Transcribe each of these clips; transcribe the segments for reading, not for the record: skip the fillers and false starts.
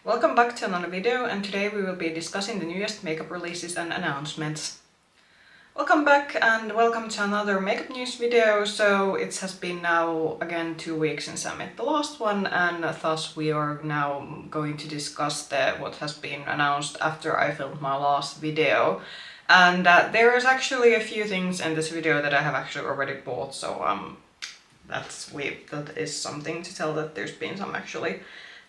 Welcome back to another video, and today we will be discussing the newest makeup releases and announcements. Welcome back and welcome to another makeup news video. So it has been now again 2 weeks since I made the last one, and thus we are now going to discuss what has been announced after I filmed my last video. And there is actually a few things in this video that I have actually already bought, so that is something to tell that there's been some actually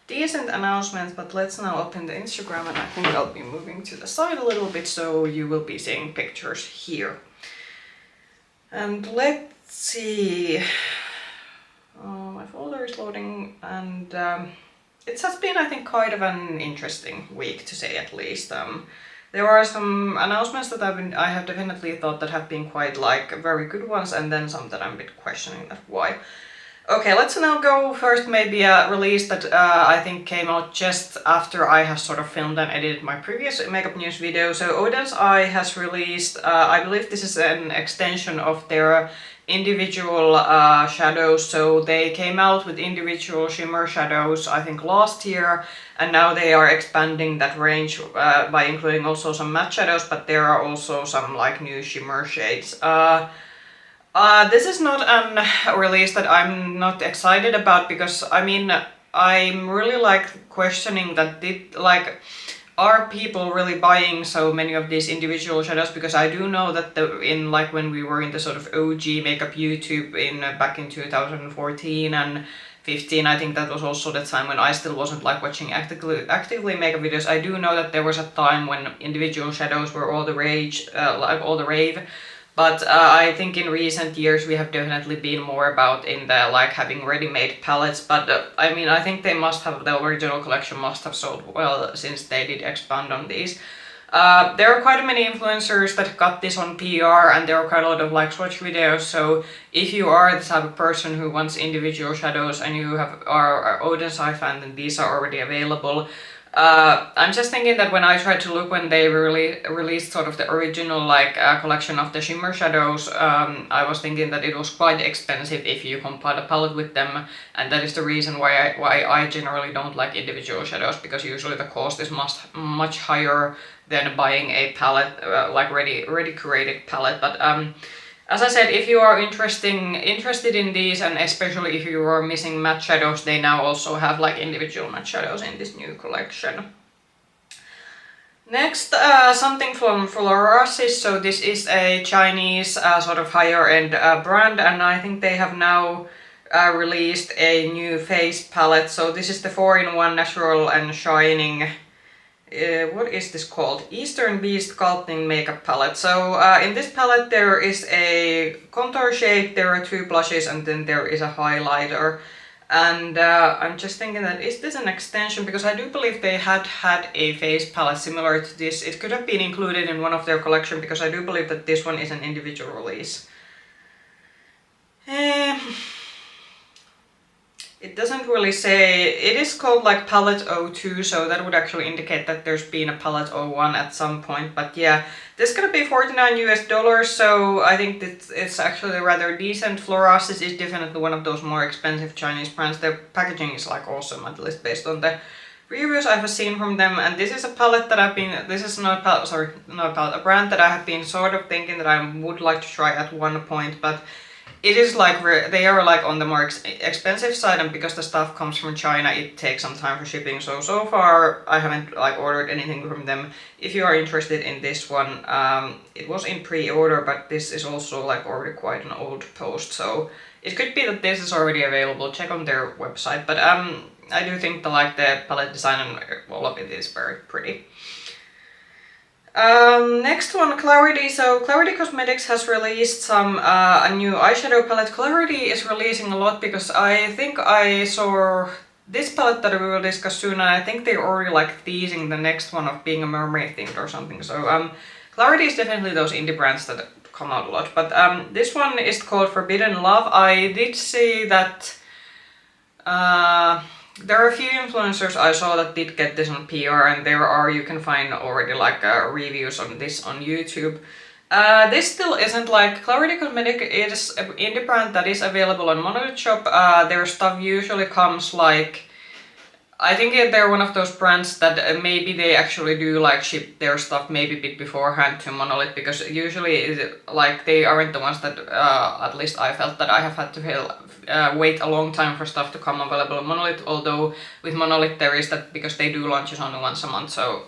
decent announcements. But let's now open the Instagram, and I think I'll be moving to the side a little bit so you will be seeing pictures here. And let's see, my folder is loading, and it has been, I think, quite of an interesting week, to say at least. There are some announcements that I have definitely thought that have been quite very good ones, and then some that I'm a bit questioning that why. Okay, let's now go first maybe a release that I think came out just after I have sort of filmed and edited my previous makeup news video. So Oden's Eye has released, I believe this is an extension of their individual shadows. So they came out with individual shimmer shadows I think last year, and now they are expanding that range by including also some matte shadows, but there are also some new shimmer shades. This is not a release that I'm not excited about, because I mean, I'm really questioning that are people really buying so many of these individual shadows? Because I do know that when we were in the sort of OG makeup YouTube back in 2014 and 15, I think that was also the time when I still wasn't watching actively makeup videos. I do know that there was a time when individual shadows were all the rage, all the rave. But I think in recent years we have definitely been more about in the having ready-made palettes. But I mean, I think the original collection must have sold well, since they did expand on these. There are quite many influencers that got this on PR, and there are quite a lot of swatch videos. So if you are the type of person who wants individual shadows and you are Oden's Eye fan, then these are already available. I'm just thinking that when I tried to look when they released sort of the original collection of the shimmer shadows, I was thinking that it was quite expensive if you compare the palette with them, and that is the reason why I generally don't like individual shadows, because usually the cost is much higher than buying a palette, ready created palette. But as I said, if you are interested in these, and especially if you are missing matte shadows, they now also have individual matte shadows in this new collection. Next, something from Florasis. So this is a Chinese sort of higher end brand, and I think they have now released a new face palette. So this is the 4-in-1 natural and shining, what is this called? Eastern Beast Sculpting Makeup Palette. So in this palette there is a contour shade, there are 2 blushes, and then there is a highlighter. And I'm just thinking that is this an extension, because I do believe they had a face palette similar to this. It could have been included in one of their collection, because I do believe that this one is an individual release. It doesn't really say. It is called palette 02, so that would actually indicate that there's been a palette 01 at some point. But yeah, this is gonna be $49 US, so I think it's actually rather decent. Florasis is definitely one of those more expensive Chinese brands. Their packaging is awesome, at least based on the reviews I've seen from them. And this is a palette that a brand that I have been sort of thinking that I would like to try at one point, but it is they are on the more expensive side, and because the stuff comes from China, it takes some time for shipping. So far I haven't ordered anything from them. If you are interested in this one, it was in pre-order, but this is also already quite an old post, so it could be that this is already available. Check on their website. But I do think the palette design and all of it is very pretty. Next one, Klarity. So Klarity Kosmetics has released a new eyeshadow palette. Klarity is releasing a lot, because I think I saw this palette that we will discuss soon, and I think they're already teasing the next one of being a mermaid themed or something. So Klarity is definitely those indie brands that come out a lot. But this one is called Forbidden Love. I did see that there are a few influencers I saw that did get this on PR, and you can find already reviews on this on YouTube. This still isn't Klarity Kosmetics is an indie brand that is available on Monolith Shop. Their stuff usually comes I think they're one of those brands that maybe they actually do like ship their stuff maybe a bit beforehand to Monolith, because usually like they aren't the ones that at least I felt that I have had to wait a long time for stuff to come available on Monolith, although with Monolith there is that because they do launches only once a month, so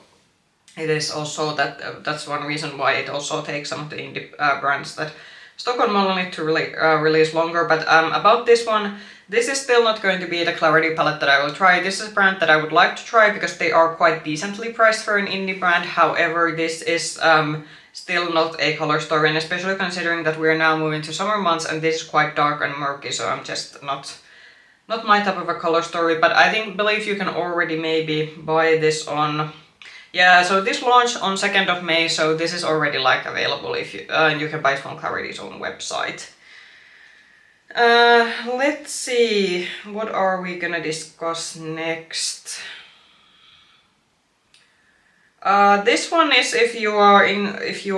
it is also that that's one reason why it also takes some of the indie brands that stock on Monolith to really release longer. But about this one, this is still not going to be the Klarity palette that I will try. This is a brand that I would like to try because they are quite decently priced for an indie brand. However, this is still not a color story, and especially considering that we're now moving to summer months and this is quite dark and murky, so I'm just not my type of a color story. But I believe you can already maybe buy this on... Yeah, so this launched on 2nd of May, so this is already like available if you you can buy it from Clarity's own website. Let's see, what are we gonna discuss next? This one is if you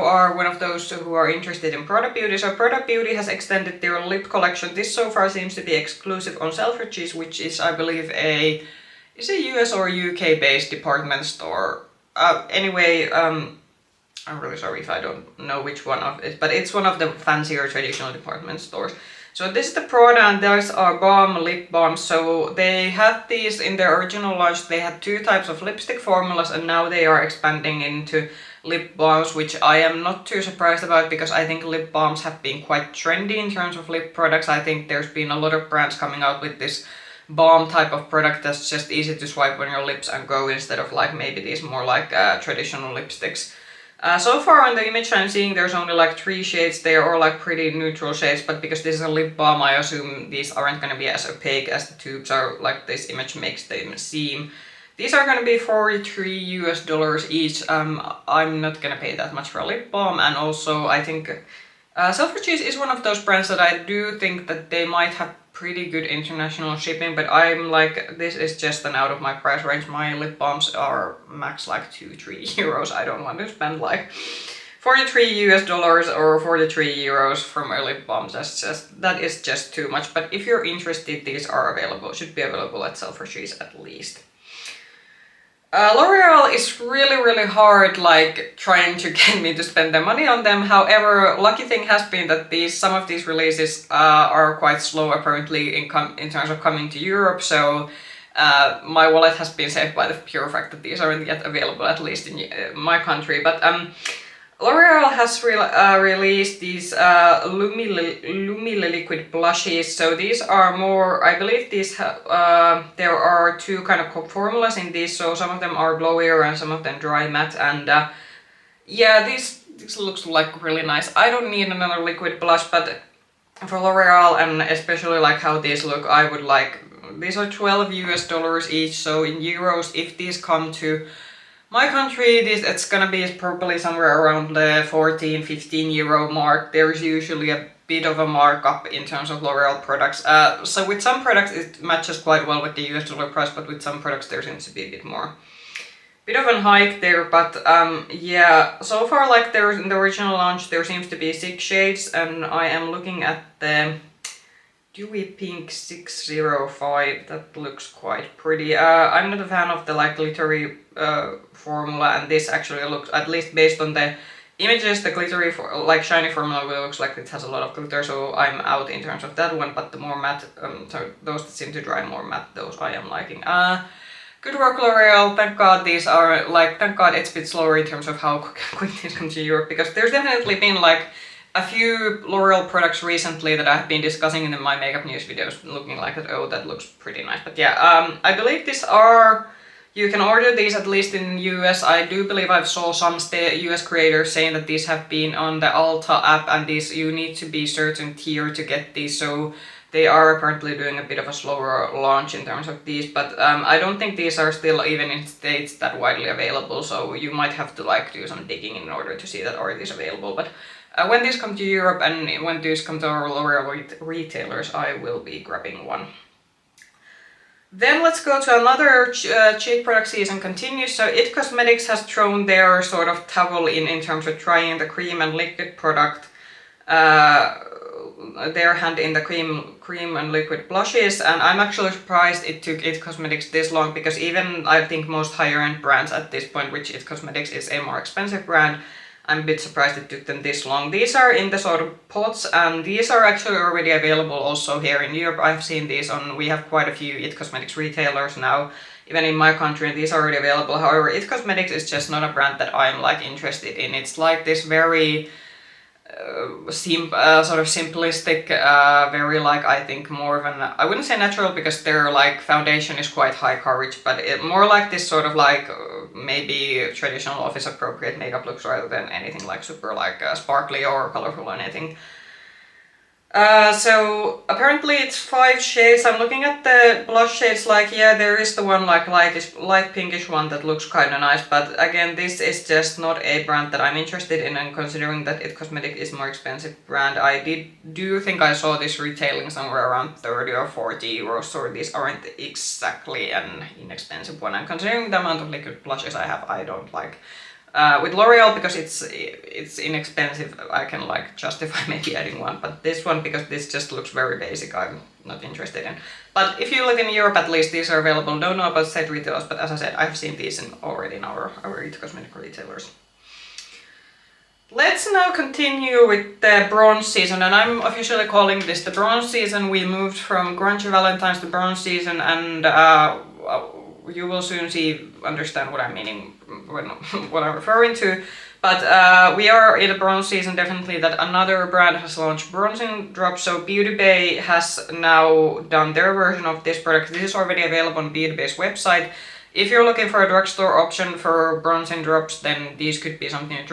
are one of those who are interested in Prada Beauty. So Prada Beauty has extended their lip collection. This so far seems to be exclusive on Selfridges, which is I believe a US or UK based department store. Anyway, I'm really sorry if I don't know which one of it, but it's one of the fancier traditional department stores. So this is the Prada, and those are balm lip balms. So they had these in their original launch. They had 2 types of lipstick formulas, and now they are expanding into lip balms, which I am not too surprised about because I think lip balms have been quite trendy in terms of lip products. I think there's been a lot of brands coming out with this balm type of product that's just easy to swipe on your lips and go, instead of like maybe these more like traditional lipsticks. So far on the image I'm seeing there's only like 3 shades. They are all like pretty neutral shades, but because this is a lip balm I assume these aren't going to be as opaque as the tubes are, like this image makes them seem. These are going to be $43 US each. I'm not going to pay that much for a lip balm, and also I think Selfridges is one of those brands that I do think that they might have pretty good international shipping, but I'm like, this is just an out of my price range. My lip balms are max like 2-3 euros. I don't want to spend like $43 US or 43 euros from a lip balm. That is just too much. But if you're interested, these are available, should be available at Selfridges at least. L'Oreal is really hard like trying to get me to spend the money on them. However, lucky thing has been that some of these releases are quite slow apparently in terms of coming to Europe, so my wallet has been saved by the pure fact that these aren't yet available, at least in my country. But L'Oreal has released these Lumi liquid blushes. So these are more, I believe these there are 2 kind of formulas in these. So some of them are glowier and some of them dry matte. And yeah, this looks like really nice. I don't need another liquid blush, but for L'Oreal and especially like how these look, I would like. These are $12 US each. So in euros, if these come to my country, it's gonna be probably somewhere around the 14-15 euro mark. There's usually a bit of a markup in terms of L'Oreal products. So with some products it matches quite well with the US dollar price, but with some products there seems to be a bit of a hike there. But yeah, so far like in the original launch there seems to be 6 shades, and I am looking at the Dewy Pink 605, that looks quite pretty. I'm not a fan of the like glittery formula, and this actually looks, at least based on the images, the glittery like shiny formula looks like it has a lot of glitter, so I'm out in terms of that one. But the more matte, so those that seem to dry more matte, those I am liking. Good work L'Oreal, thank god these are like, thank god it's a bit slower in terms of how quick these come to Europe, because there's definitely been like a few L'Oreal products recently that I've been discussing in my makeup news videos, looking like that, oh that looks pretty nice. But yeah, I believe these are, you can order these at least in US. I do believe I saw some US creators saying that these have been on the Ulta app, and these you need to be certain tier to get these, so they are apparently doing a bit of a slower launch in terms of these. But I don't think these are still even in States that widely available, so you might have to like do some digging in order to see that are these available. But when these come to Europe and when these come to our L'Oreal retailers, I will be grabbing one. Then let's go to another cheap product season continues. So It Cosmetics has thrown their sort of towel in terms of trying the cream and liquid product their hand in the cream and liquid blushes, and I'm actually surprised it took It Cosmetics this long, because even I think most higher end brands at this point, which It Cosmetics is a more expensive brand, I'm a bit surprised it took them this long. These are in the sort of pots, and these are actually already available also here in Europe. I've seen these on, we have quite a few It Cosmetics retailers now, even in my country, these are already available. However, It Cosmetics is just not a brand that I'm like interested in. It's like this very sort of simplistic, very like, I think more of an, I wouldn't say natural, because their like foundation is quite high coverage, but more like this sort of like maybe traditional office appropriate makeup looks, rather than anything like super like sparkly or colorful or anything. So apparently it's 5 shades. I'm looking at the blush shades, like, yeah, there is the one like light pinkish one that looks kind of nice, but again, this is just not a brand that I'm interested in, and considering that It Cosmetics is more expensive brand, I do think I saw this retailing somewhere around 30 or 40 euros, so these aren't exactly an inexpensive one, and considering the amount of liquid blushes I have, I don't like. With L'Oreal, because it's inexpensive, I can like justify maybe adding one, but this one, because this just looks very basic, I'm not interested in. But if you live in Europe, at least these are available. Don't know about said retailers, but as I said, I've seen these already in our It Cosmetics retailers. Let's now continue with the bronze season, and I'm officially calling this the bronze season. We moved from Grunge Valentine's to bronze season, and you will soon understand what I'm meaning, what I'm referring to. But we are in the bronze season, definitely, that another brand has launched bronzing drops. So Beauty Bay has now done their version of this product. This is already available on Beauty Bay's website. If you're looking for a drugstore option for bronzing drops, then these could be something to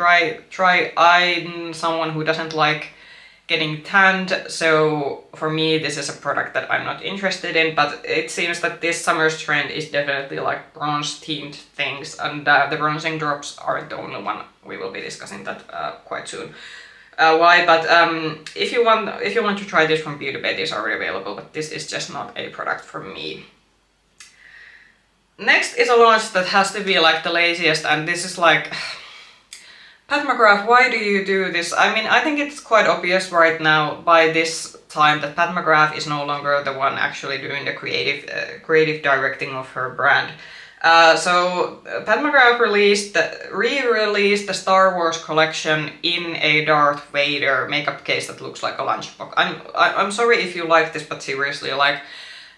try. I'm someone who doesn't like getting tanned, so for me this is a product that I'm not interested in, but it seems that this summer's trend is definitely like bronze themed things, and the bronzing drops aren't the only one. We will be discussing that quite soon. Why, but if you want to try this from Beauty Bay, these are already available, but this is just not a product for me. Next is a launch that has to be like the laziest, and this is like, Pat McGrath, why do you do this? I mean, I think it's quite obvious right now by this time that Pat McGrath is no longer the one actually doing the creative directing of her brand. So Pat McGrath re-released the Star Wars collection in a Darth Vader makeup case that looks like a lunchbox. I'm sorry if you like this, but seriously, like,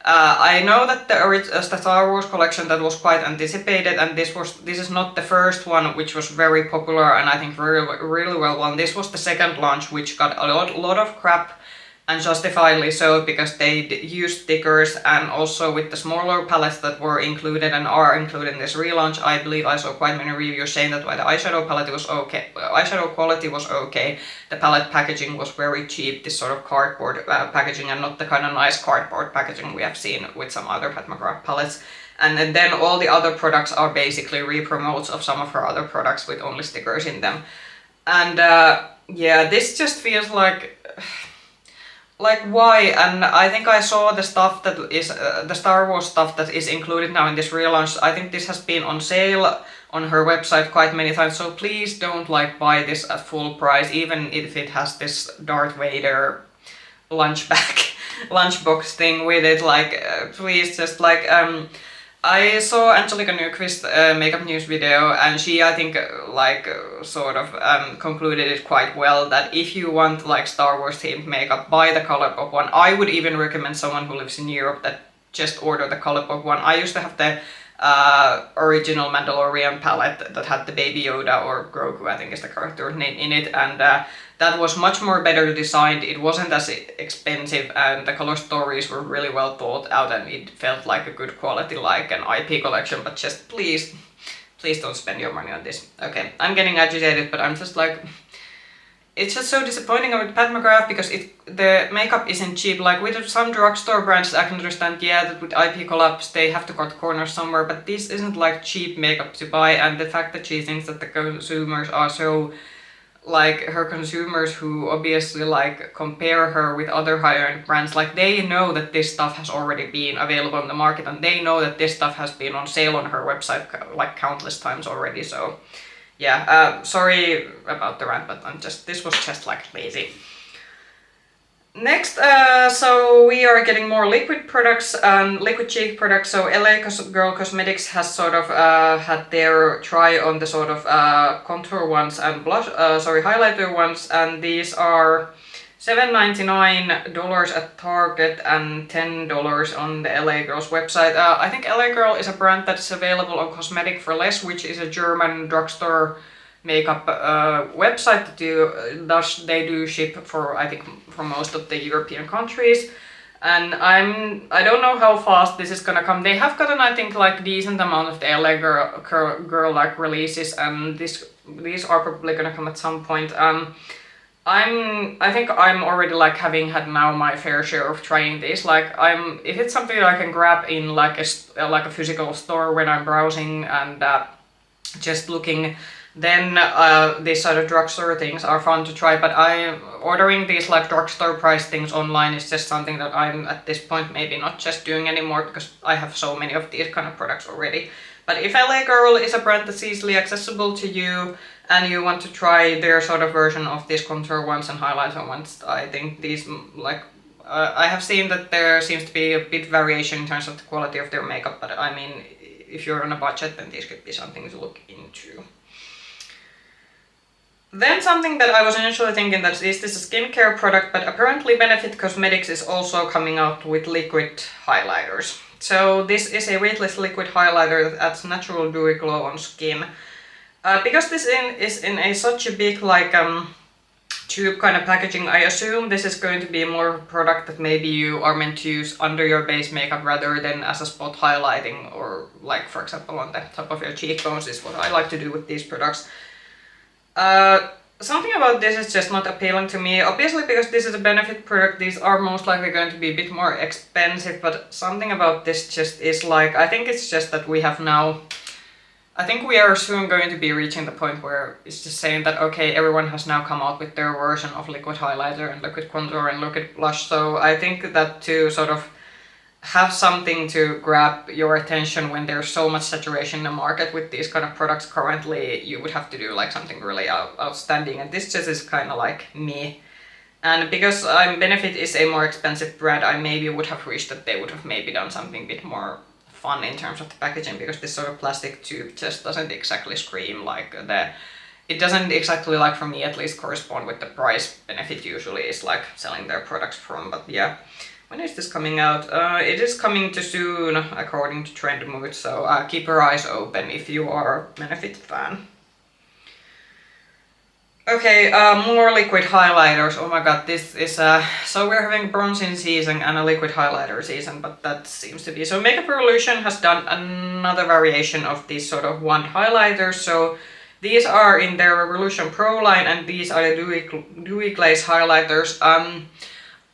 I know that the Star Wars collection that was quite anticipated, and this is not the first one, which was very popular and I think really well won. This was the second launch, which got a lot of crap, and justifiably so, because they used stickers, and also with the smaller palettes that were included and are included in this relaunch, I believe I saw quite many reviews saying that while the eyeshadow palette was okay, eyeshadow quality was okay, the palette packaging was very cheap, this sort of cardboard packaging, and not the kind of nice cardboard packaging we have seen with some other Pat McGrath palettes. And then all the other products are basically re-promotes of some of her other products with only stickers in them. And yeah, this just feels like why? And I think I saw the stuff that is the Star Wars stuff that is included now in this relaunch. I think this has been on sale on her website quite many times, so please don't like buy this at full price, even if it has this Darth Vader lunchbox thing with it. Like, please just like I saw Angelica Nyqvist makeup news video, and she, I think, sort of concluded it quite well, that if you want like Star Wars themed makeup, buy the Colourpop one. I would even recommend someone who lives in Europe that just order the Colourpop one. I used to have the original Mandalorian palette that had the Baby Yoda, or Grogu I think is the character name, in it, and that was much more better designed. It wasn't as expensive, and the color stories were really well thought out, and it felt like a good quality, like an IP collection. But just please don't spend your money on this. Okay, I'm getting agitated, but I'm just like, it's just so disappointing with Pat McGrath, because the makeup isn't cheap. Like with some drugstore brands, I can understand, yeah, that with IP collabs they have to cut corners somewhere, but this isn't like cheap makeup to buy. And the fact that she thinks that the consumers are so, like, her consumers who obviously like compare her with other higher end brands, like, they know that this stuff has already been available on the market, and they know that this stuff has been on sale on her website like countless times already. So yeah, sorry about the rant, but this was just like lazy. Next, so we are getting more liquid products, liquid cheek products. So LA Girl Cosmetics has sort of had their try on the sort of contour ones and blush, highlighter ones, and these are $7.99 at Target and $10 on the LA Girl's website. I think LA Girl is a brand that's available on Cosmetic for Less, which is a German drugstore makeup website that they do ship for, I think, for most of the European countries. And I don't know how fast this is gonna come. They have gotten, I think, like decent amount of the LA girl like releases, and these are probably gonna come at some point. I think I'm already like having had now my fair share of trying these. Like if it's something that I can grab in like a physical store when I'm browsing and just looking, then these sort of drugstore things are fun to try. But ordering these like drugstore price things online is just something that I'm at this point maybe not just doing anymore, because I have so many of these kind of products already. But if LA Girl is a brand that's easily accessible to you and you want to try their sort of version of these contour ones and highlighter ones, I think these like I have seen that there seems to be a bit variation in terms of the quality of their makeup, but I mean, if you're on a budget, then these could be something to look into. Then something that I was initially thinking that is this a skincare product, but apparently Benefit Cosmetics is also coming out with liquid highlighters. So this is a weightless liquid highlighter that adds natural dewy glow on skin. Because this is in such a big like tube kind of packaging, I assume this is going to be more product that maybe you are meant to use under your base makeup rather than as a spot highlighting, or like for example on the top of your cheekbones is what I like to do with these products. Something about this is just not appealing to me. Obviously, because this is a Benefit product, these are most likely going to be a bit more expensive, but something about this just is like, I think it's just that we have now, I think we are soon going to be reaching the point where it's just saying that, okay, everyone has now come out with their version of liquid highlighter and liquid contour and liquid blush. So I think that to sort of have something to grab your attention when there's so much saturation in the market with these kind of products currently, you would have to do like something really outstanding, and this just is kind of like me. And because Benefit is a more expensive brand, I maybe would have wished that they would have maybe done something a bit more fun in terms of the packaging, because this sort of plastic tube just doesn't exactly scream like it doesn't exactly, like for me at least, correspond with the price Benefit usually is like selling their products from. But yeah, when is this coming out? It is coming too soon according to Trend Mood, so keep your eyes open if you are a Benefit fan. Okay, more liquid highlighters. Oh my god, this is so we're having bronzing season and a liquid highlighter season, but that seems to be... So Makeup Revolution has done another variation of these sort of wand highlighters. So these are in their Revolution Pro line, and these are the Dewy Glaze highlighters.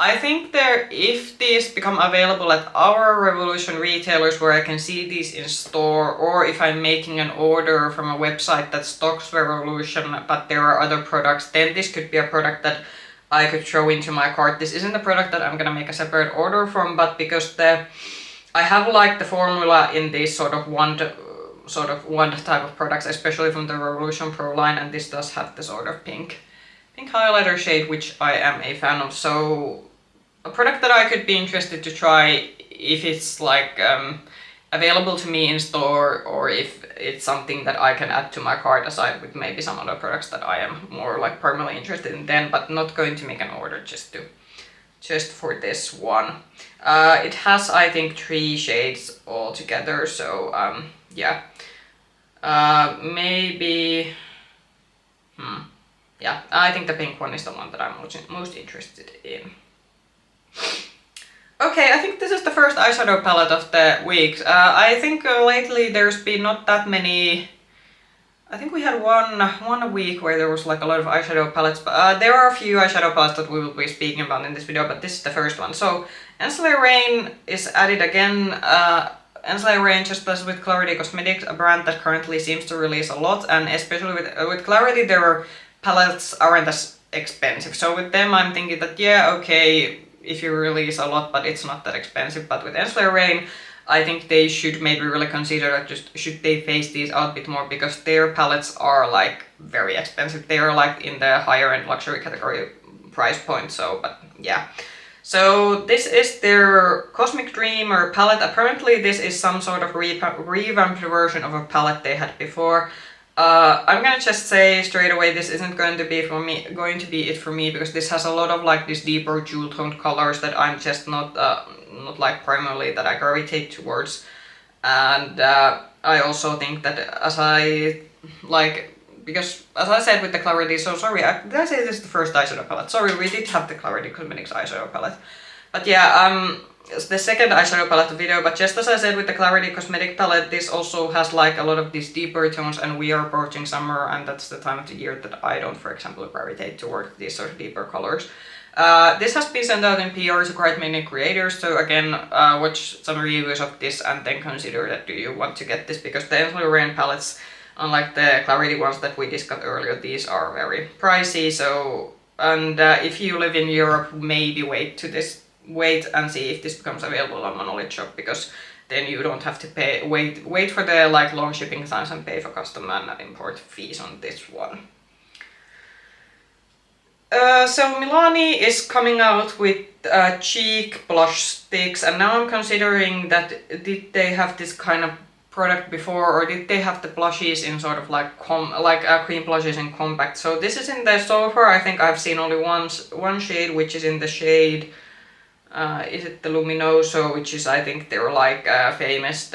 I think if these become available at our Revolution retailers where I can see these in store, or if I'm making an order from a website that stocks Revolution but there are other products, then this could be a product that I could throw into my cart. This isn't a product that I'm gonna make a separate order from, but because I have liked the formula in these sort of wand type of products, especially from the Revolution Pro line, and this does have the sort of pink highlighter shade, which I am a fan of. So a product that I could be interested to try if it's like available to me in store, or if it's something that I can add to my cart aside with maybe some other products that I am more like primarily interested in then, but not going to make an order just for this one. It has, I think, 3 shades altogether, so yeah. Maybe... yeah, I think the pink one is the one that I'm most interested in. Okay, I think this is the first eyeshadow palette of the week. I think lately there's been not that many... I think we had one week where there was like a lot of eyeshadow palettes, but there are a few eyeshadow palettes that we will be speaking about in this video, but this is the first one. So Ensley Rain is added again. Ensley Rain just does with Klarity Kosmetics, a brand that currently seems to release a lot, and especially with Klarity their palettes aren't as expensive. So with them I'm thinking that yeah, okay, if you release a lot, but it's not that expensive. But with Ensley Rain, I think they should maybe really consider that just should they phase these out a bit more, because their palettes are like very expensive. They are like in the higher end luxury category price point. So, but yeah. So this is their Cosmic Dreamer palette. Apparently this is some sort of revamped version of a palette they had before. I'm gonna just say straight away this isn't going to be it for me because this has a lot of like these deeper jewel toned colors that I'm just not like primarily that I gravitate towards. And I also think that because as I said with the Klarity, so sorry, did I say this is the first eyeshadow palette? Sorry, we did have the Klarity Cosmetics eyeshadow palette. But yeah, it's the second eyeshadow palette video, but just as I said with the Klarity Cosmetic palette, this also has like a lot of these deeper tones, and we are approaching summer, and that's the time of the year that I don't, for example, gravitate toward these sort of deeper colors. This has been sent out in PR to quite many creators, so again, watch some reviews of this and then consider that do you want to get this, because the Ensley palettes, unlike the Klarity ones that we discussed earlier, these are very pricey. So, and if you live in Europe, maybe wait and see if this becomes available on Monolith Shop, because then you don't have to wait for the like long shipping times and pay for custom and import fees on this one. So Milani is coming out with cheek blush sticks, and now I'm considering that did they have this kind of product before, or did they have the blushes in sort of like cream blushes in compact? So this is in the, so far I think I've seen only one shade, which is in the shade, is it the Luminoso, which is I think their like their famous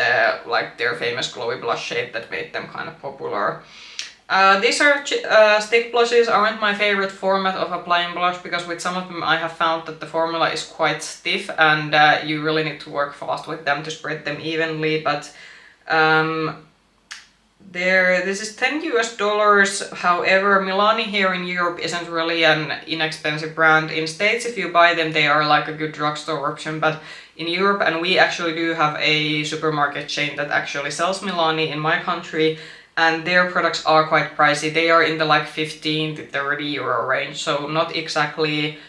glowy blush shade that made them kind of popular. These are stick blushes aren't my favorite format of applying blush, because with some of them I have found that the formula is quite stiff and you really need to work fast with them to spread them evenly, but this is $10 US. However, Milani here in Europe isn't really an inexpensive brand. In States, if you buy them, they are like a good drugstore option, but in Europe, and we actually do have a supermarket chain that actually sells Milani in my country, and their products are quite pricey. They are in the like 15 to 30 euro range, so not exactly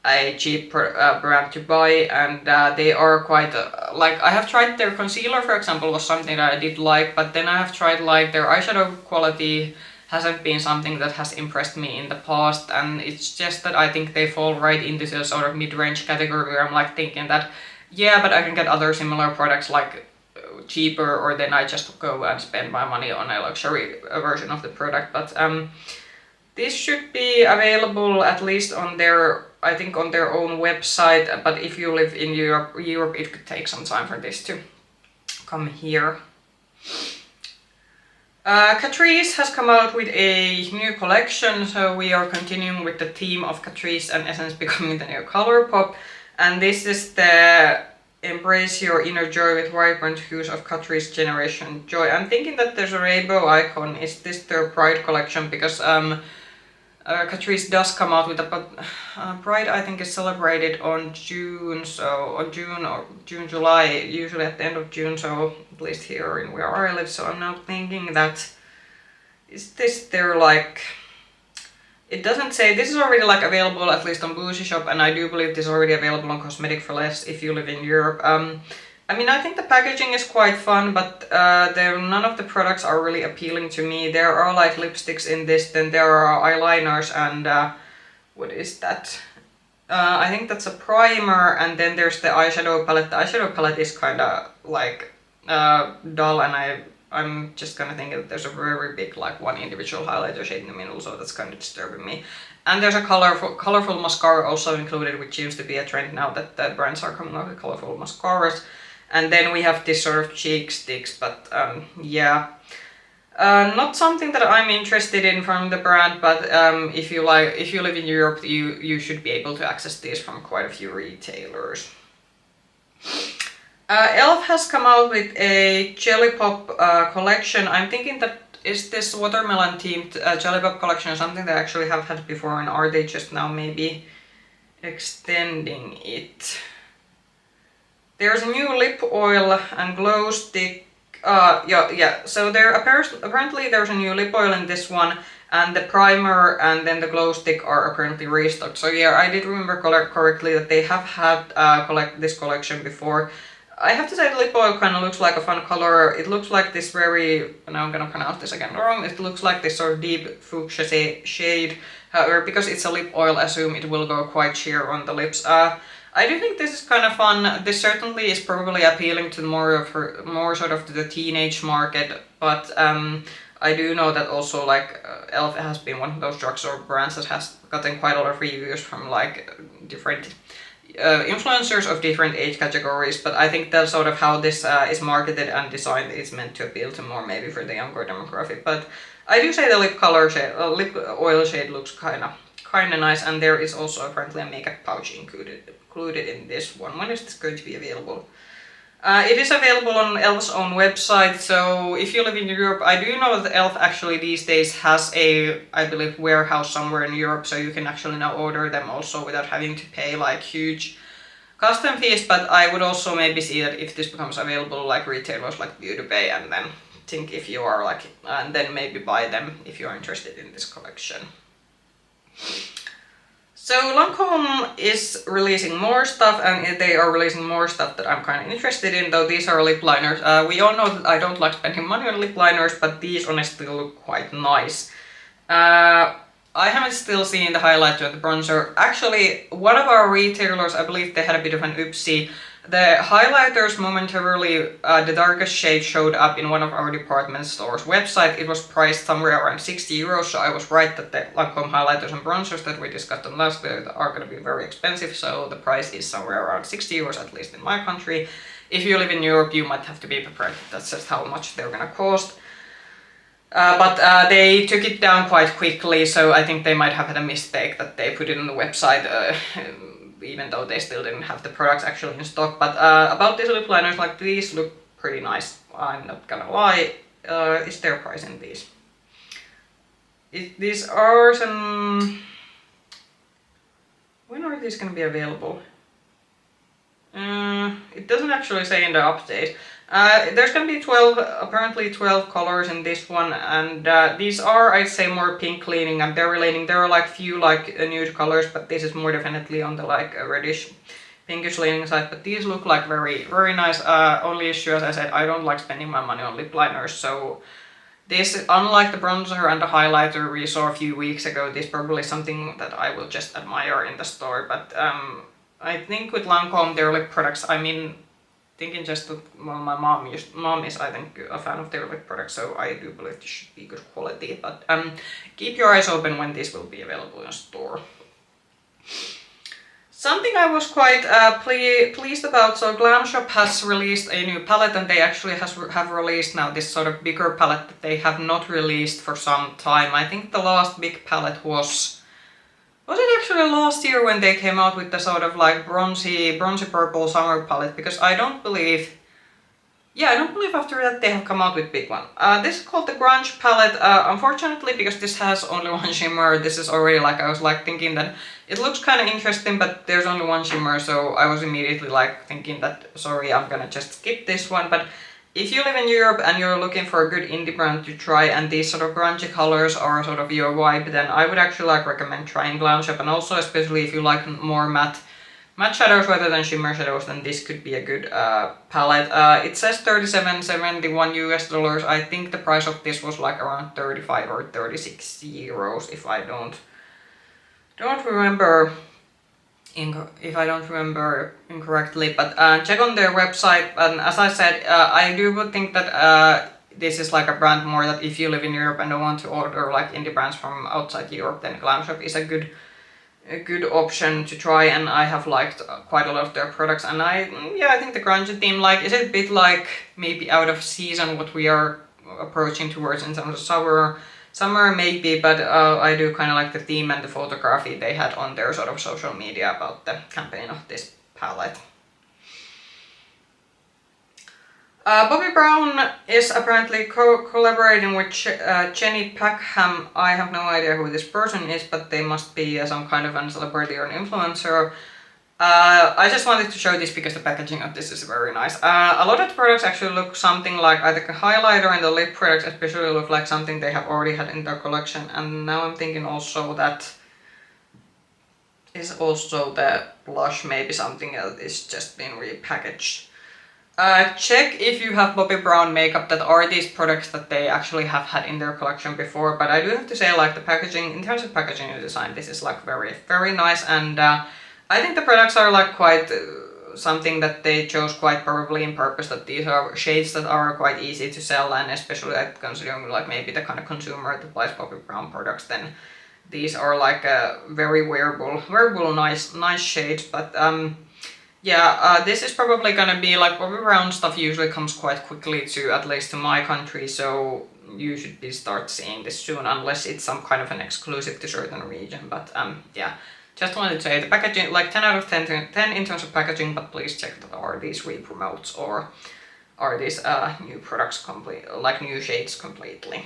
a cheap brand to buy, and they are quite like, I have tried their concealer, for example, was something that I did like, but then I have tried like their eyeshadow quality hasn't been something that has impressed me in the past, and it's just that I think they fall right into the sort of mid-range category where I'm like thinking that yeah, but I can get other similar products like cheaper, or then I just go and spend my money on a luxury version of the product. But this should be available at least on their, I think on their own website, but if you live in Europe, it could take some time for this to come here. Catrice has come out with a new collection, so we are continuing with the theme of Catrice and Essence becoming the new Colourpop, and this is the Embrace Your Inner Joy with Vibrant Hues of Catrice Generation Joy. I'm thinking that there's a rainbow icon. Is this their Pride collection? Because Catrice does come out with a Pride, I think, is celebrated on June, so on June, July, usually at the end of June, so at least here in where I live. So I'm now thinking that, is this their like, it doesn't say, this is already like available at least on Bougie Shop, and I do believe this is already available on Cosmetic for Less if you live in Europe. I mean, I think the packaging is quite fun, but none of the products are really appealing to me. There are like lipsticks in this, then there are eyeliners, and what is that? I think that's a primer, and then there's the eyeshadow palette. The eyeshadow palette is kind of like dull, and I'm just kind of thinking that there's a very big like one individual highlighter shade in the middle, so that's kind of disturbing me. And there's a colorful mascara also included, which seems to be a trend now that the brands are coming out with colorful mascaras. And then we have this sort of cheek sticks, but yeah, not something that I'm interested in from the brand. But if you live in Europe, you should be able to access these from quite a few retailers. Elf has come out with a Jelly Pop collection. I'm thinking that, is this watermelon themed Jelly Pop collection something they actually have had before, and are they just now maybe extending it? There's a new lip oil and glow stick. So apparently there's a new lip oil in this one, and the primer and then the glow stick are apparently restocked. So yeah, I did remember correctly that they have had this collection before. I have to say the lip oil kind of looks like a fun color. It looks like this very, now I'm gonna pronounce this again wrong, it looks like this sort of deep fuchsia shade. However, because it's a lip oil, I assume it will go quite sheer on the lips. I do think this is kind of fun. This certainly is probably appealing to more sort of to the teenage market, but I do know that also like e.l.f. has been one of those drugstore brands that has gotten quite a lot of reviews from like different influencers of different age categories, but I think that's sort of how this is marketed and designed is meant to appeal to more maybe for the younger demographic. But I do say the lip color shade, lip oil shade looks kind of nice, and there is also apparently a makeup pouch included in this one. When is this going to be available? It is available on e.l.f.'s own website, so if you live in Europe, I do know that e.l.f. actually these days has a, I believe, warehouse somewhere in Europe, so you can actually now order them also without having to pay like huge custom fees, but I would also maybe see that if this becomes available like retailers like Beauty Bay, and then think if you are like, and then maybe buy them if you are interested in this collection. So Lancôme is releasing more stuff, and they are releasing more stuff that I'm kind of interested in, though these are lip liners. We all know that I don't like spending money on lip liners, but these honestly look quite nice. I haven't still seen the highlighter and the bronzer. Actually, one of our retailers, I believe they had a bit of an oopsie. The highlighters momentarily, the darkest shade showed up in one of our department stores' website. It was priced somewhere around 60 euros, so I was right that the Lancôme highlighters and bronzers that we discussed on last video are going to be very expensive, so the price is somewhere around 60 euros, at least in my country. If you live in Europe, you might have to be prepared. That's just how much they're going to cost. But they took it down quite quickly, so I think they might have had a mistake that they put it on the website, even though they still didn't have the products actually in stock. But about these lip liners, like these look pretty nice, I'm not gonna lie. Is there a price in these? These are some... When are these gonna be available? It doesn't actually say in the update. There's gonna be apparently 12 colors in this one, and these are, I'd say, more pink leaning and berry leaning. There are like few like nude colors, but this is more definitely on the like reddish pinkish leaning side. But these look like very nice. Only issue, as I said, I don't like spending my money on lip liners, so this, unlike the bronzer and the highlighter we saw a few weeks ago, this is probably something that I will just admire in the store. But I think with Lancôme, their lip products, I mean, thinking just that, well, my mom is, I think, a fan of their lip products, so I do believe this should be good quality. But keep your eyes open when this will be available in store. Something I was quite pleased about, so Glamshop has released a new palette, and they actually have released now this sort of bigger palette that they have not released for some time. I think the last big palette was it actually last year when they came out with the sort of like bronzy purple summer palette? Because I don't believe after that they have come out with big one. This is called the Grunge palette. Unfortunately, because this has only one shimmer, this is already like, I was like thinking that it looks kind of interesting, but there's only one shimmer, so I was immediately like thinking that, sorry, I'm gonna just skip this one. But if you live in Europe and you're looking for a good indie brand to try, and these sort of grungy colors are sort of your vibe, then I would actually like recommend trying Glamshop. And also, especially if you like more matte shadows rather than shimmer shadows, then this could be a good palette. It says $37.71 US. I think the price of this was like around 35 or 36 euros, if I don't remember incorrectly, but check on their website. And as I said, I do think that this is like a brand more that if you live in Europe and don't want to order like indie brands from outside Europe, then Glamshop is a good option to try, and I have liked quite a lot of their products. And I think the grunge theme, like, is it a bit like maybe out of season what we are approaching towards in terms of summer maybe, but I do kind of like the theme and the photography they had on their sort of social media about the campaign of this palette. Bobbi Brown is apparently collaborating with Jenny Packham. I have no idea who this person is, but they must be some kind of a celebrity or an influencer. I just wanted to show this because the packaging of this is very nice. A lot of the products actually look something like either the highlighter and the lip products especially look like something they have already had in their collection. And now I'm thinking also that is also the blush maybe something else is just been repackaged. Check if you have Bobbi Brown makeup that are these products that they actually have had in their collection before. But I do have to say, like, the packaging, in terms of packaging and design, this is like very nice. And I think the products are like quite something that they chose quite probably in purpose, that these are shades that are quite easy to sell, and especially like considering like maybe the kind of consumer that buys Bobbi Brown products, then these are like a very wearable nice shades. But yeah, this is probably gonna be like Bobbi Brown stuff usually comes quite quickly to, at least to my country, so you should be start seeing this soon, unless it's some kind of an exclusive to certain region. But yeah, just wanted to say the packaging, like 10 out of 10, 10 in terms of packaging, but please check that are these re-promotes or are these new products complete, like new shades completely.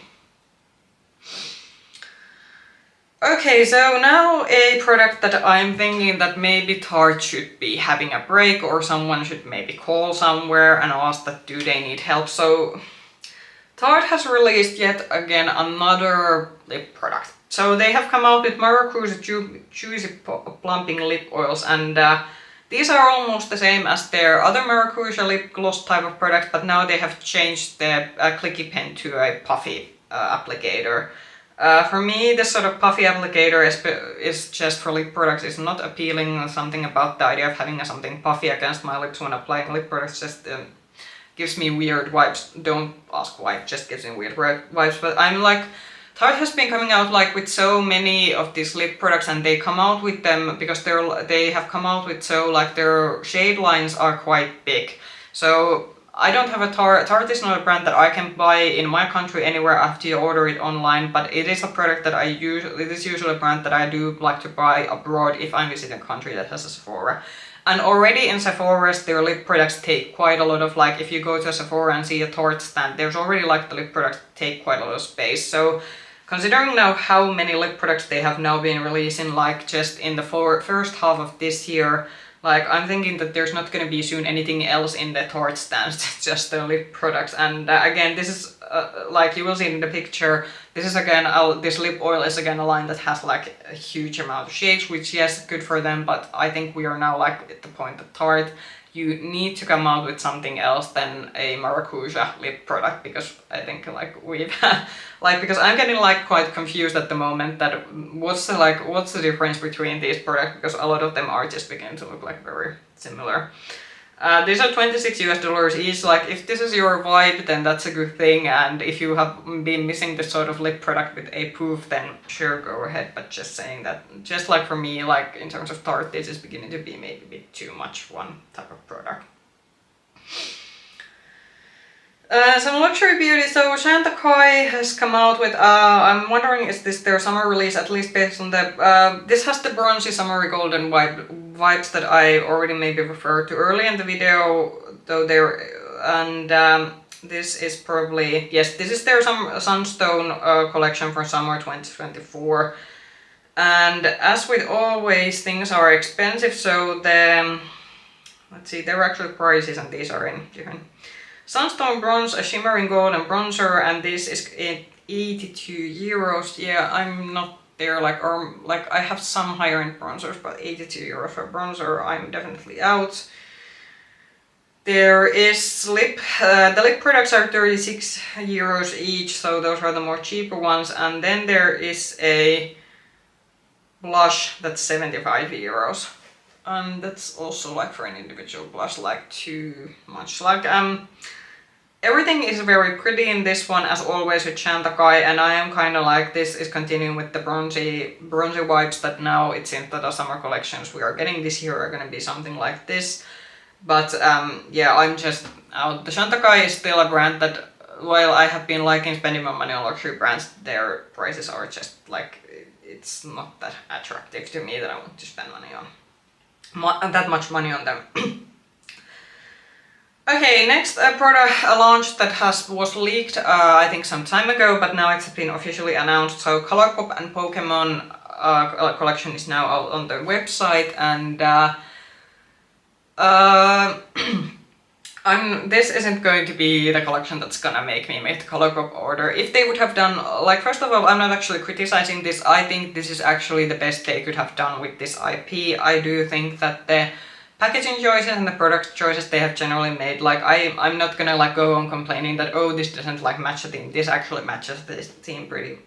Okay, so now a product that I'm thinking that maybe Tarte should be having a break, or someone should maybe call somewhere and ask that do they need help. So Tarte has released yet again another lip product. So they have come out with Maracuja Juicy Plumping Lip Oils, and these are almost the same as their other Maracuja lip gloss type of products, but now they have changed the clicky pen to a puffy applicator. For me, this sort of puffy applicator is just for lip products is not appealing. Something about the idea of having something puffy against my lips when applying lip products just gives me weird vibes. Don't ask why, it just gives me weird vibes. But I'm like, Tarte has been coming out like with so many of these lip products, and they come out with them because they have come out with so like their shade lines are quite big. So I don't have a Tarte. Tarte is not a brand that I can buy in my country anywhere. I have to order it online, but it is a product that it is usually a brand that I do like to buy abroad if I'm visiting a country that has a Sephora. And already in Sephora's, their lip products take quite a lot of, like, if you go to a Sephora and see a Tarte stand, there's already like the lip products take quite a lot of space. So considering now how many lip products they have now been releasing, like just in the first half of this year, like, I'm thinking that there's not going to be soon anything else in the Tarte stands, just the lip products. And again, this is, like you will see in the picture, this is again, this lip oil is again a line that has like a huge amount of shades, which yes, good for them, but I think we are now like at the point that Tarte, you need to come out with something else than a Maracuja lip product, because I think like we've like, because I'm getting like quite confused at the moment that what's the difference between these products, because a lot of them are just beginning to look like very similar. These are $26 each. Like, if this is your vibe, then that's a good thing, and if you have been missing this sort of lip product with a poof, then sure, go ahead. But just saying that, just like for me, like in terms of Tarte, this is beginning to be maybe a bit too much one type of product. Some luxury beauty. So Chantecaille has come out with, I'm wondering, is this their summer release, at least based on the, this has the bronzy summery golden vibes that I already maybe referred to early in the video, though this is probably, yes, this is their Sunstone collection for summer 2024. And as with always, things are expensive, so let's see, there are actually prices, and these are in different. Sunstone Bronze, a shimmering golden bronzer, and this is €82. Yeah, I'm not there, like, or like I have some higher end bronzers, but €82 for a bronzer, I'm definitely out. There is the lip products are €36 each, so those are the more cheaper ones, and then there is a blush that's €75. And that's also like for an individual blush, like too much. Like everything is very pretty in this one, as always with Chantecaille, and I am kind of like, this is continuing with the bronzy vibes that now it seems that the summer collections we are getting this year are going to be something like this. But yeah, I'm just out. The Chantecaille is still a brand that, while I have been liking spending my money on luxury brands, their prices are just like, it's not that attractive to me that I want to spend money on. That much money on them. Okay, next product launch that was leaked I think some time ago, but now it's been officially announced. So Colourpop and Pokemon collection is now out on their website, and this isn't going to be the collection that's gonna make me make the Colourpop order. If they would have done, like, first of all, I'm not actually criticizing this. I think this is actually the best they could have done with this IP. I do think that the packaging choices and the product choices they have generally made, like, I'm not gonna like go on complaining that, oh, this doesn't like match the theme. This actually matches this theme pretty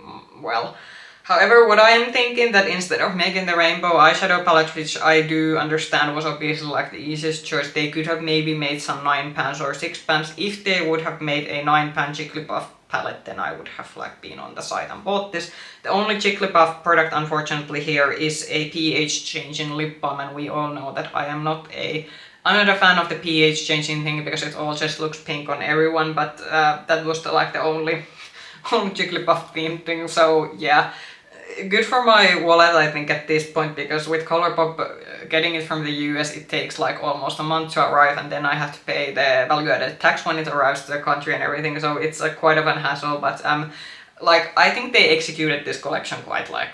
well. However, what I am thinking that instead of making the rainbow eyeshadow palette, which I do understand was obviously like the easiest choice, they could have maybe made some 9 pans or 6 pans. If they would have made a 9 pan Jigglypuff palette, then I would have like been on the site and bought this. The only Jigglypuff product unfortunately here is a pH changing lip balm, and we all know that I'm not a fan of the pH changing thing because it all just looks pink on everyone, but that was the only Jigglypuff themed thing, so yeah. Good for my wallet, I think, at this point, because with Colourpop, getting it from the US, it takes like almost a month to arrive, and then I have to pay the value-added tax when it arrives to the country and everything, so it's quite of an hassle, but like, I think they executed this collection quite like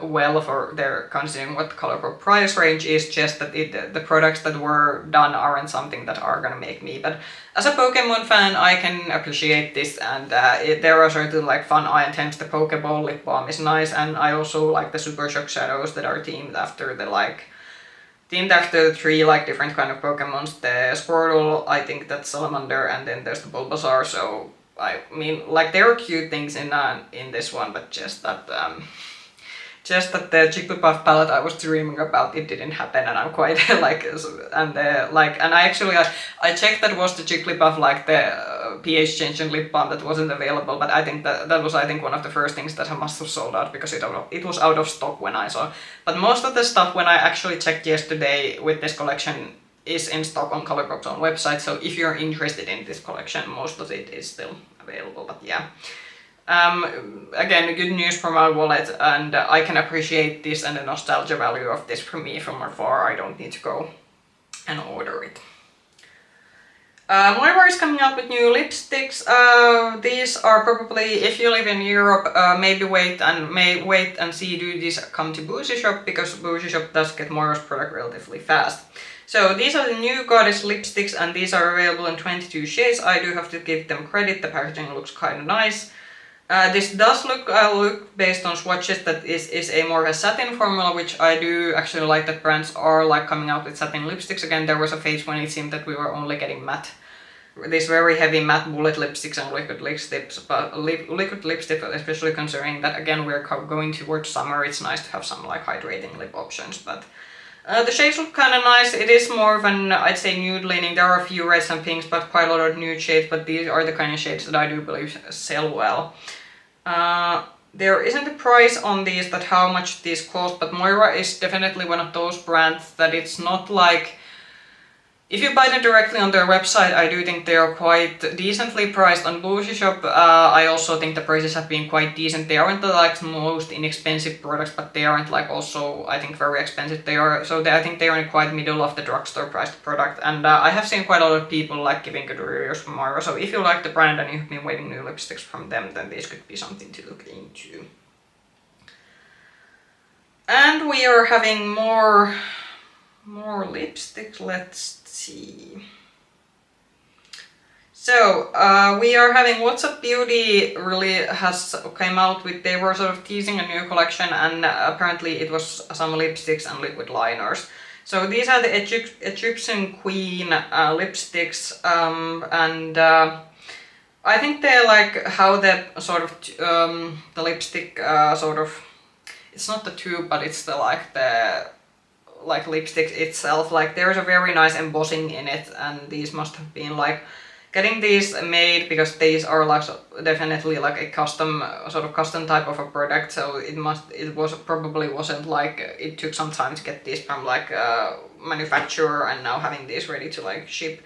well for their considering what the Colourpop price range is, just that the products that were done aren't something that are gonna make me, but as a Pokemon fan I can appreciate this, and there are certain like fun items. The Pokeball lip balm is nice, and I also like the Super Shock shadows that are themed after the 3 like different kind of Pokemons. The Squirtle, I think that's Salamander, and then there's the Bulbasaur, so I mean, like, there are cute things in this one, but just that the Jigglypuff palette I was dreaming about, it didn't happen, and I'm quite like, and I actually I checked that was the Jigglypuff like the pH changing lip balm that wasn't available, but I think that was one of the first things that I must have sold out, because it was out of stock when I saw. But most of the stuff when I actually checked yesterday with this collection is in stock on Colourpop's own website, so if you're interested in this collection, most of it is still available, but yeah. Again, good news for my wallet, and I can appreciate this and the nostalgia value of this for me from afar. I don't need to go and order it. Moira is coming out with new lipsticks. These are probably, if you live in Europe, maybe wait and see do these come to Bougie Shop, because Bougie Shop does get Moira's product relatively fast. So these are the new Goddess lipsticks, and these are available in 22 shades. I do have to give them credit, the packaging looks kind of nice. This does look based on swatches that is a more of a satin formula, which I do actually like that brands are like coming out with satin lipsticks again. There was a phase when it seemed that we were only getting matte, these very heavy matte bullet lipsticks and liquid lipsticks, but liquid lipstick, especially considering that again we're going towards summer, it's nice to have some like hydrating lip options. But the shades look kind of nice. It is more of an, I'd say, nude leaning. There are a few reds and pinks, but quite a lot of nude shades, but these are the kind of shades that I do believe sell well. There isn't a price on these, that how much these cost, but Moira is definitely one of those brands that it's not like, if you buy them directly on their website, I do think they are quite decently priced. On Bougie Shop, I also think the prices have been quite decent. They aren't the like most inexpensive products, but they aren't like also, I think, very expensive. They are, so I think they are in quite middle of the drugstore priced product, and I have seen quite a lot of people like giving good reviews from Moira, so if you like the brand and you've been waiting new lipsticks from them, then these could be something to look into. And we are having more lipsticks, let's see. So we are having What's Up Beauty really came out with, they were sort of teasing a new collection, and apparently it was some lipsticks and liquid liners. So these are the Egyptian Queen lipsticks, and I think they like how the sort of the lipstick sort of, it's not the tube, but it's the like lipstick itself, like there's a very nice embossing in it, and these must have been like getting these made, because these are like definitely like a custom type of a product, so probably wasn't like it took some time to get these from like a manufacturer and now having these ready to like ship.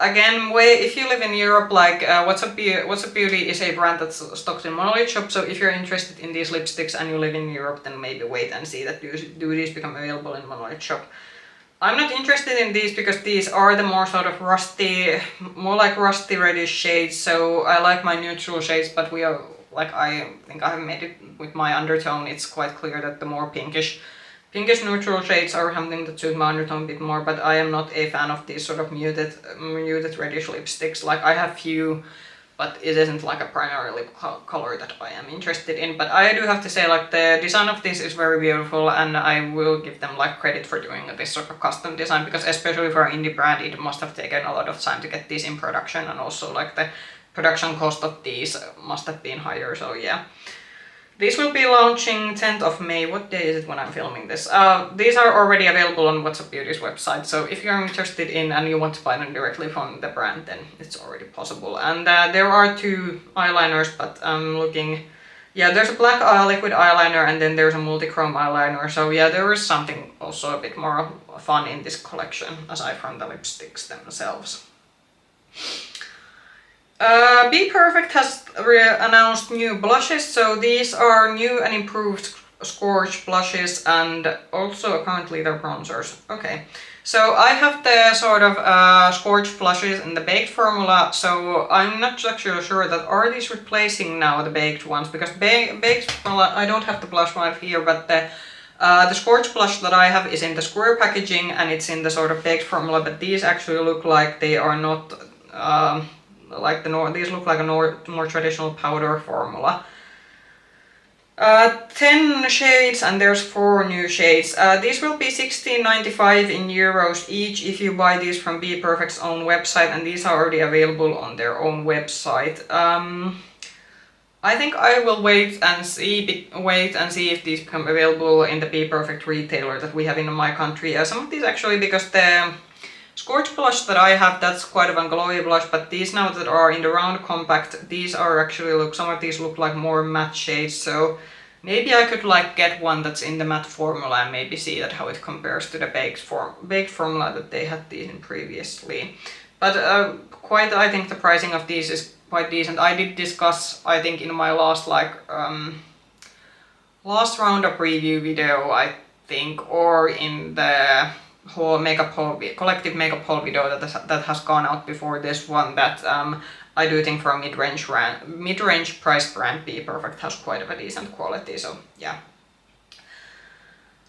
Again, if you live in Europe, like What's Up Beauty is a brand that's stocked in Monolith Shop, so if you're interested in these lipsticks and you live in Europe, then maybe wait and see that do these become available in Monolith Shop. I'm not interested in these because these are the more sort of rusty, more like rusty reddish shades, so I like my neutral shades, but we are like, I think I have made it with my undertone, it's quite clear that the more pinkish neutral shades are something that suit my undertone a bit more, but I am not a fan of these sort of muted reddish lipsticks. Like, I have few, but it isn't like a primary lip color that I am interested in. But I do have to say, like, the design of this is very beautiful, and I will give them like credit for doing this sort of custom design, because especially for an indie brand, it must have taken a lot of time to get these in production, and also like the production cost of these must have been higher, so yeah. These will be launching 10th of May. What day is it when I'm filming this? These are already available on What's Up Beauty's website, so if you're interested in and you want to buy them directly from the brand, then it's already possible. And there are 2 eyeliners, but I'm looking... Yeah, there's a black liquid eyeliner and then there's a multi-chrome eyeliner, so yeah, there is something also a bit more fun in this collection, aside from the lipsticks themselves. BPerfect has announced new blushes, so these are new and improved Scorch blushes and also apparently they're bronzers. Okay, so I have the sort of Scorch blushes in the baked formula, so I'm not actually sure that are these replacing now the baked ones, because baked formula, I don't have the blush wipe here, but the Scorch blush that I have is in the square packaging and it's in the sort of baked formula, but these actually look like they are not like these look like a more traditional powder formula. 10 shades and there's 4 new shades. These will be €16.95 in euros each if you buy these from BPerfect's own website, and these are already available on their own website. I think I will wait and see if these become available in the BPerfect retailer that we have in my country. Some of these actually, because the Scorch blush that I have, that's quite of a glowy blush, but these now that are in the round compact, these are actually, some of these look like more matte shades, so maybe I could like get one that's in the matte formula and maybe see that how it compares to the baked formula that they had these in previously. But I think the pricing of these is quite decent. I did discuss, I think in my last last roundup review video, I think, or in the collective makeup haul video that has gone out before this one, that I do think for a mid-range price brand, BPerfect has quite of a decent quality, so yeah.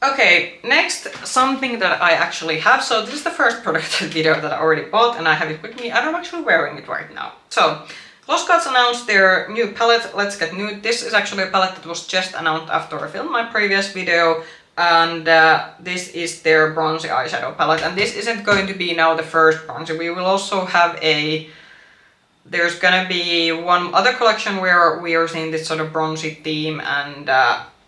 Okay, next, something that I actually have. So this is the first product video that I already bought and I have it with me and I'm actually wearing it right now. So, Glosscats announced their new palette, Let's Get Nude. This is actually a palette that was just announced after I filmed my previous video. And this is their bronzy eyeshadow palette, and this isn't going to be now the first bronzy. We will also have there's gonna be one other collection where we are seeing this sort of bronzy theme, and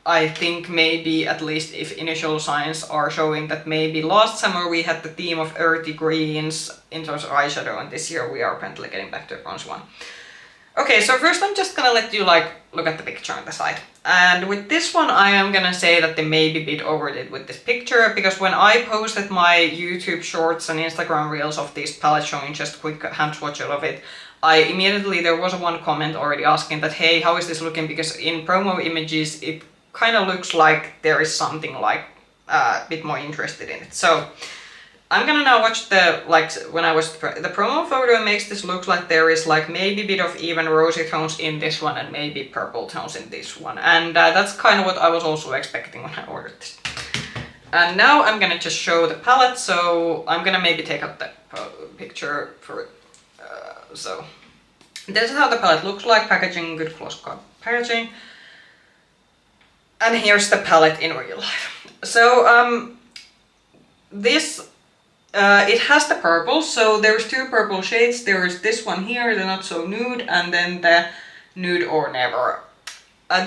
I think maybe, at least if initial signs are showing, that maybe last summer we had the theme of earthy greens in terms of eyeshadow, and this year we are apparently getting back to a bronze one. Okay, so first I'm just gonna let you look at the picture on the side. And with this one I am gonna say that they may be a bit overdid with this picture, because when I posted my YouTube shorts and Instagram reels of this palette showing just quick hand swatches of it, there was one comment already asking that, hey, how is this looking, because in promo images it kind of looks like there is something a bit more interested in it. So I'm gonna now watch the promo photo makes this look like there is maybe a bit of even rosy tones in this one and maybe purple tones in this one. And that's kind of what I was also expecting when I ordered this. And now I'm gonna just show the palette, so I'm gonna maybe take out the picture for it. So this is how the palette looks like, packaging, good Glosscard packaging. And here's the palette in real life. So this it has the purple, so there's 2 purple shades. There is this one here, the not so nude, and then the nude or never.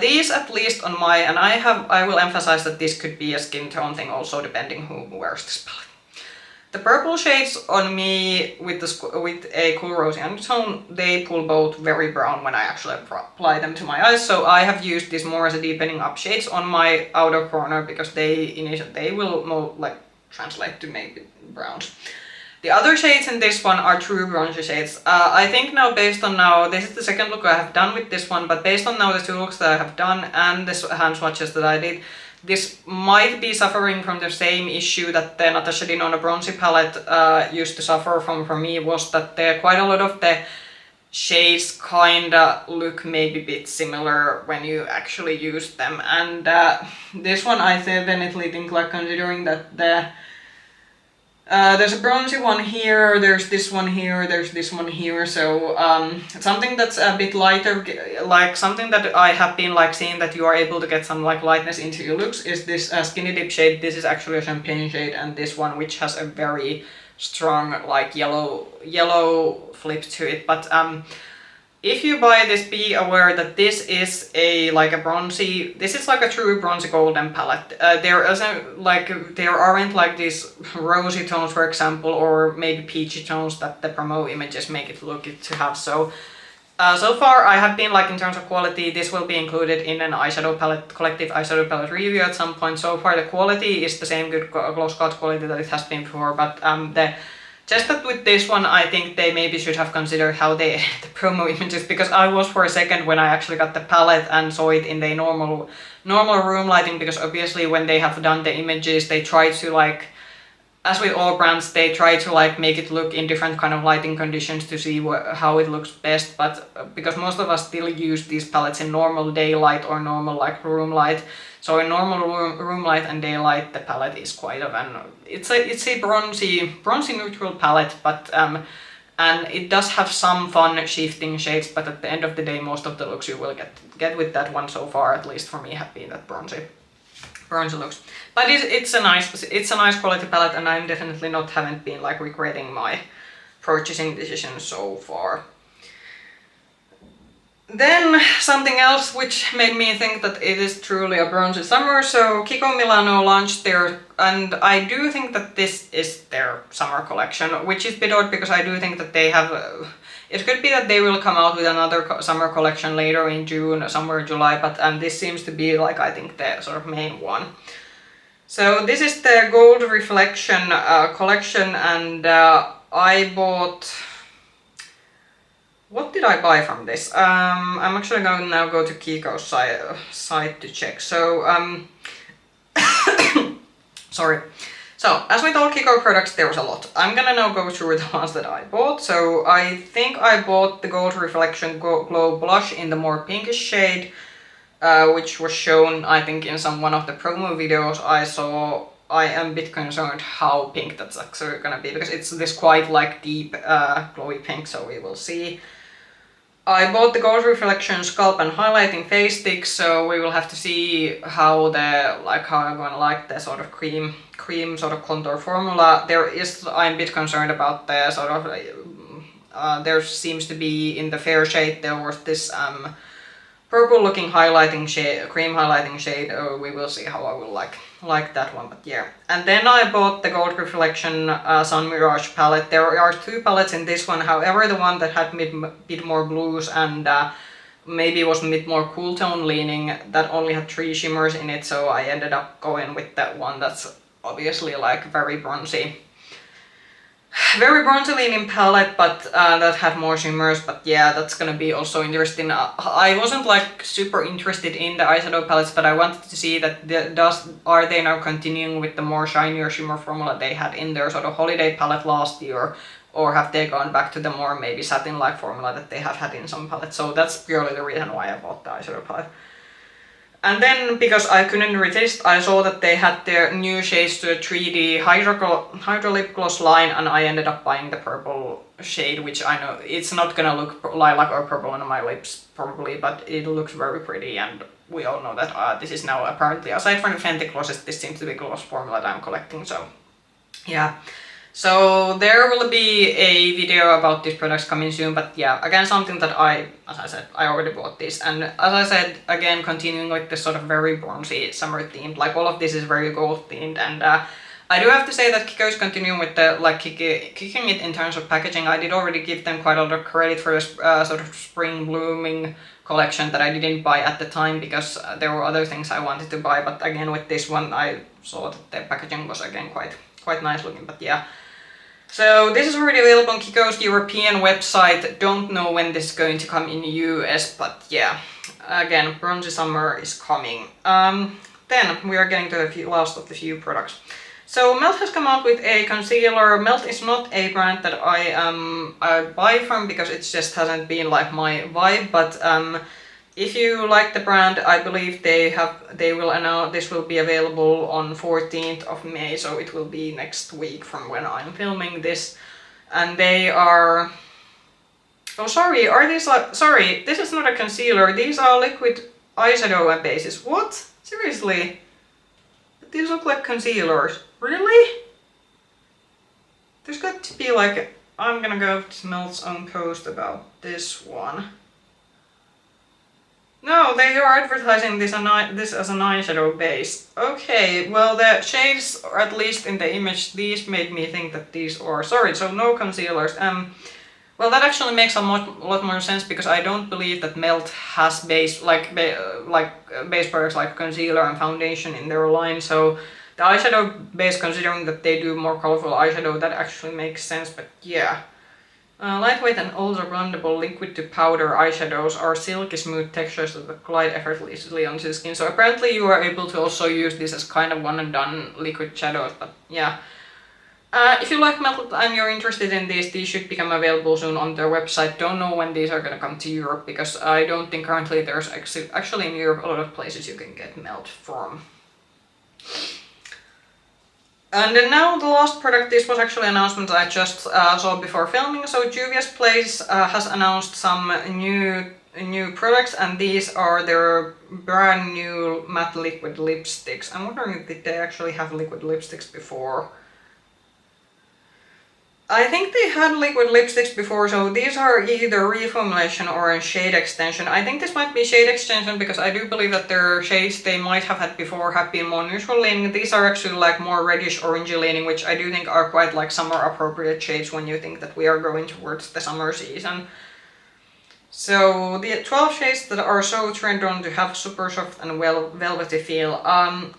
These, at least on my, and I will emphasize that this could be a skin tone thing also, depending who wears this palette. The purple shades on me with a cool rosy undertone, they pull both very brown when I actually apply them to my eyes, so I have used this more as a deepening up shades on my outer corner, because they will more translate to maybe browns. The other shades in this one are true bronzy shades. I think now, based on this is the second look I have done with this one, but based on now the 2 looks that I have done and the hand swatches that I did, this might be suffering from the same issue that the Natasha Denona bronzy palette used to suffer from for me, was that quite a lot of the shades kinda look maybe a bit similar when you actually use them. And this one I definitely think, considering that there's a bronzy one here, there's this one here, there's this one here, so something that's a bit lighter, something that I have been seeing that you are able to get some lightness into your looks, is this Skinny Dip shade. This is actually a champagne shade, and this one, which has a very strong yellow flip to it, but if you buy this, be aware that this is like a bronzy, this is like a true bronzy golden palette. There aren't like these rosy tones, for example, or maybe peachy tones that the promo images make it look to have. So far I have been like, in terms of quality, this will be included in an eyeshadow palette, collective eyeshadow palette review at some point. So far the quality is the same good gloss coat quality that it has been before, but just that with this one, I think they maybe should have considered how they edit the promo images, because I was for a second when I actually got the palette and saw it in the normal room lighting, because obviously when they have done the images, they try to like, as with all brands, they try to like make it look in different kind of lighting conditions to see how it looks best. But because most of us still use these palettes in normal daylight or normal like room light, so in normal room light and daylight, the palette is quite of an, it's a bronzy neutral palette, but and it does have some fun shifting shades. But at the end of the day, most of the looks you will get with that one so far, at least for me, have been that bronzy looks. But it's a nice quality palette, and I'm definitely haven't been like regretting my purchasing decision so far. Then something else which made me think that it is truly a bronzy summer. So Kiko Milano launched their, and I do think that this is their summer collection, which is a bit odd because I do think that they have. It could be that they will come out with another summer collection later in June, somewhere July, but this seems to be like, I think, the sort of main one. So this is the Gold Reflection collection, and I bought. What did I buy from this? I'm actually going to now go to Kiko's site to check. So, sorry. So, as with all Kiko products, there was a lot. I'm gonna now go through the ones that I bought. So, I think I bought the Gold Reflection Glow Blush in the more pinkish shade, which was shown, I think, in one of the promo videos I saw. I am a bit concerned how pink that's actually gonna be, because it's this quite like deep glowy pink, so we will see. I bought the Gold Reflection Sculpt and Highlighting Face Stick, so we will have to see how I'm gonna like the sort of cream sort of contour formula. I'm a bit concerned about the sort of, there seems to be in the fair shade, there was this purple looking highlighting shade, cream highlighting shade. We will see how I will like that one, but yeah. And then I bought the Gold Reflection Sun Mirage palette. There are two palettes in this one, however the one that had a bit more blues and maybe was a bit more cool tone leaning, that only had 3 shimmers in it, so I ended up going with that one that's obviously like very bronzy leaning palette, but that had more shimmers. But yeah, that's gonna be also interesting. I wasn't like super interested in the eyeshadow palettes, but I wanted to see that are they now continuing with the more shinier shimmer formula they had in their sort of holiday palette last year, or have they gone back to the more maybe satin-like formula that they have had in some palettes. So that's purely the reason why I bought the eyeshadow palette. And then, because I couldn't resist, I saw that they had their new shades to a 3D Hydro Lip Gloss line, and I ended up buying the purple shade, which I know it's not gonna look lilac or purple on my lips probably, but it looks very pretty, and we all know that this is now apparently, aside from the Fenty glosses, this seems to be gloss formula that I'm collecting, so yeah. So there will be a video about these products coming soon, but yeah, again, something that as I said, I already bought this. And as I said, again, continuing with this sort of very bronzy summer themed, like all of this is very gold themed, and I do have to say that Kiko is continuing with the, like, kicking it in terms of packaging. I did already give them quite a lot of credit for this sort of spring blooming collection that I didn't buy at the time, because there were other things I wanted to buy, but again, with this one, I saw that the packaging was again quite nice looking, but yeah. So this is already available on Kiko's European website. Don't know when this is going to come in the US, but yeah, again, bronzy summer is coming. Then we are getting to the last of the few products. So Melt has come out with a concealer. Melt is not a brand that I buy from, because it just hasn't been like my vibe, but if you like the brand, I believe they will announce this will be available on 14th of May, so it will be next week from when I'm filming this. And they are, oh sorry, are these like, sorry, this is not a concealer, these are liquid eyeshadow and bases. What? Seriously? These look like concealers. Really? There's got to be like, I'm gonna go to Melt's own post about this one. No, they are advertising this as an eyeshadow base. Okay, well the shades, or at least in the image, these made me think that these are... Sorry, so no concealers. Well, that actually makes a lot more sense because I don't believe that Melt has base base products like concealer and foundation in their line. So the eyeshadow base, considering that they do more colorful eyeshadow, that actually makes sense. But yeah, lightweight and ultra blendable liquid to powder eyeshadows are silky smooth textures that glide effortlessly onto the skin. So apparently you are able to also use this as kind of one and done liquid shadows. But yeah. If you like Melt and you're interested in these should become available soon on their website. Don't know when these are gonna come to Europe because I don't think currently there's actually in Europe a lot of places you can get Melt from. And then now the last product, this was actually an announcement I just saw before filming. So Juvia's Place has announced some new products, and these are their brand new matte liquid lipsticks. I'm wondering if they actually have liquid lipsticks before. I think they had liquid lipsticks before, so these are either reformulation or a shade extension. I think this might be shade extension because I do believe that their shades they might have had before have been more neutral leaning. These are actually like more reddish orangey leaning, which I do think are quite like summer appropriate shades when you think that we are going towards the summer season. So the 12 shades that are so trend on to have super soft and velvety feel.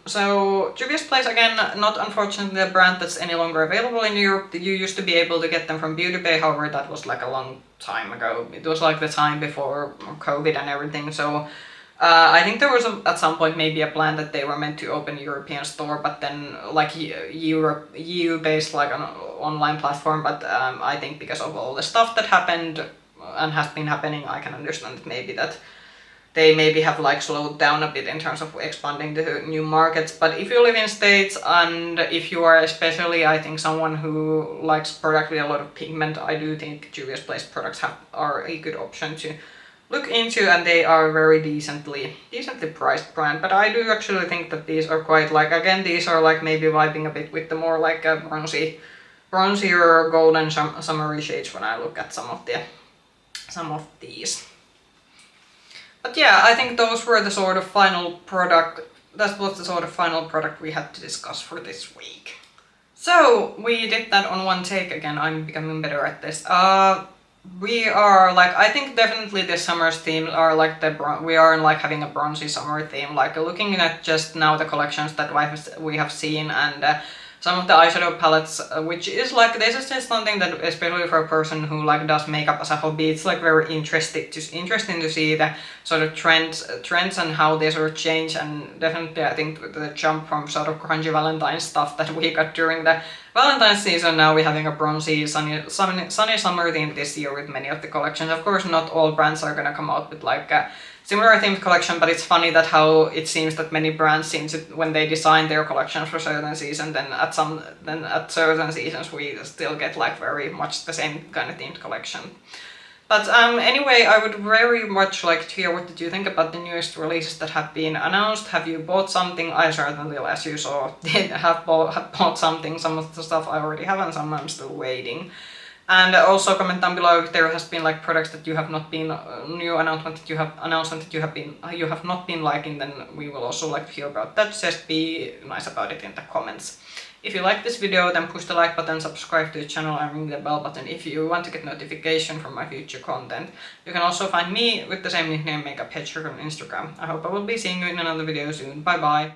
So Juvia's Place, again, not unfortunately a brand that's any longer available in Europe. You used to be able to get them from Beauty Bay, however that was like a long time ago. It was like the time before COVID and everything. So I think there was at some point maybe a plan that they were meant to open a European store, but then like EU based like an online platform. But I think because of all the stuff that happened and has been happening, I can understand maybe that they maybe have like slowed down a bit in terms of expanding to new markets. But if you live in States and if you are especially, I think, someone who likes product with a lot of pigment, I do think Juvia's Place products are a good option to look into, and they are very decently priced brand. But I do actually think that these are quite like, again, these are like maybe vibing a bit with the more like a bronzier golden summery shades when I look at some of these. But yeah, I think those were the sort of final product, that was the sort of final product we had to discuss for this week. So we did that on one take again, I'm becoming better at this. We are like, I think definitely this summer's theme are like we are like having a bronzy summer theme, like looking at just now the collections that we have seen and some of the eyeshadow palettes, which is like, this is just something that especially for a person who like does makeup as a hobby, it's like very interesting to see the sort of trends and how they sort of change. And definitely I think the jump from sort of grungy Valentine's stuff that we got during the Valentine's season, now we're having a bronzy sunny summer theme this year with many of the collections. Of course not all brands are gonna come out with like a similar themed collection, but it's funny that how it seems that many brands seem to, when they design their collections for certain seasons, then at certain seasons we still get like very much the same kind of themed collection. But anyway, I would very much like to hear what did you think about the newest releases that have been announced. Have you bought something? I certainly, as you saw, have bought something. Some of the stuff I already have and some I'm still waiting. And also comment down below if there has been like products that you have not been, new announcement that you have not been liking, then we will also like to hear about that. Just be nice about it in the comments. If you like this video, then push the like button, subscribe to the channel and ring the bell button if you want to get notification from my future content. You can also find me with the same nickname, Makeup Hedgehog, on Instagram. I hope I will be seeing you in another video soon. Bye bye!